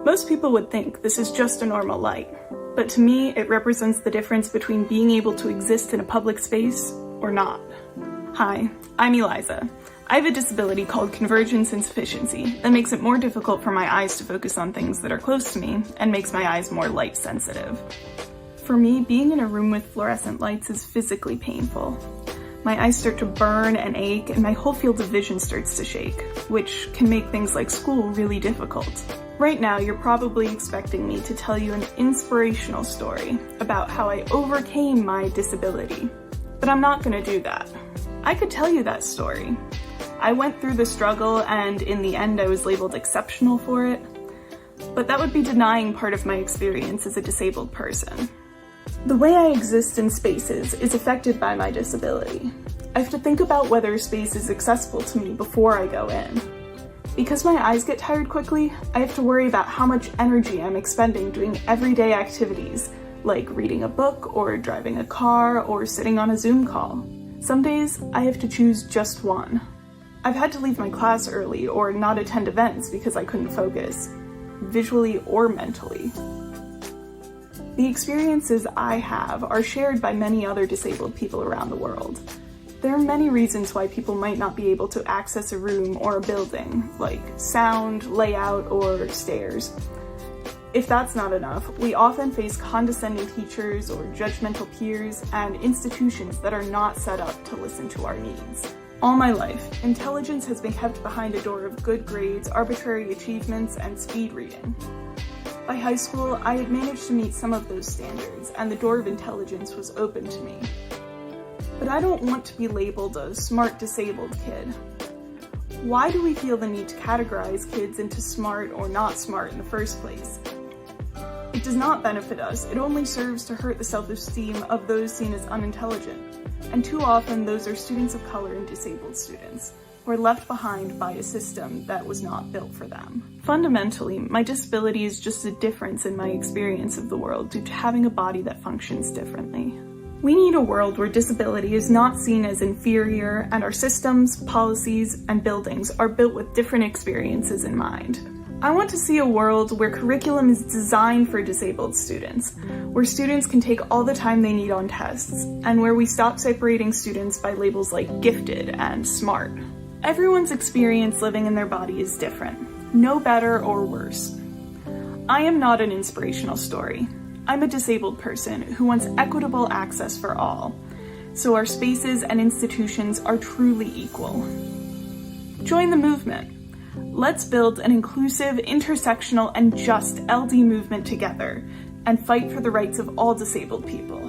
Most people would think this is just a normal light, but to me, it represents the difference between being able to exist in a public space or not. Hi, I'm Eliza. I have a disability called convergence insufficiency that makes it more difficult for my eyes to focus on things that are close to me and makes my eyes more light sensitive. For me, being in a room with fluorescent lights is physically painful. My eyes start to burn and ache, and my whole field of vision starts to shake, which can make things like school really difficult. Right now, you're probably expecting me to tell you an inspirational story about how I overcame my disability, but I'm not going to do that. I could tell you that story. I went through the struggle, and in the end I was labeled exceptional for it, but that would be denying part of my experience as a disabled person. The way I exist in spaces is affected by my disability. I have to think about whether a space is accessible to me before I go in. Because my eyes get tired quickly, I have to worry about how much energy I'm expending doing everyday activities, like reading a book, or driving a car, or sitting on a Zoom call. Some days, I have to choose just one. I've had to leave my class early or not attend events because I couldn't focus, visually or mentally. The experiences I have are shared by many other disabled people around the world. There are many reasons why people might not be able to access a room or a building, like sound, layout, or stairs. If that's not enough, we often face condescending teachers or judgmental peers and institutions that are not set up to listen to our needs. All my life, intelligence has been kept behind a door of good grades, arbitrary achievements, and speed reading. By high school, I had managed to meet some of those standards, and the door of intelligence was open to me. But I don't want to be labeled a smart disabled kid. Why do we feel the need to categorize kids into smart or not smart in the first place? It does not benefit us, it only serves to hurt the self-esteem of those seen as unintelligent. And too often, those are students of color and disabled students, who are left behind by a system that was not built for them. Fundamentally, my disability is just a difference in my experience of the world due to having a body that functions differently. We need a world where disability is not seen as inferior, and our systems, policies, and buildings are built with different experiences in mind. I want to see a world where curriculum is designed for disabled students, where students can take all the time they need on tests, and where we stop separating students by labels like gifted and smart. Everyone's experience living in their body is different, no better or worse. I am not an inspirational story. I'm a disabled person who wants equitable access for all, so our spaces and institutions are truly equal. Join the movement. Let's build an inclusive, intersectional, and just LD movement together and fight for the rights of all disabled people.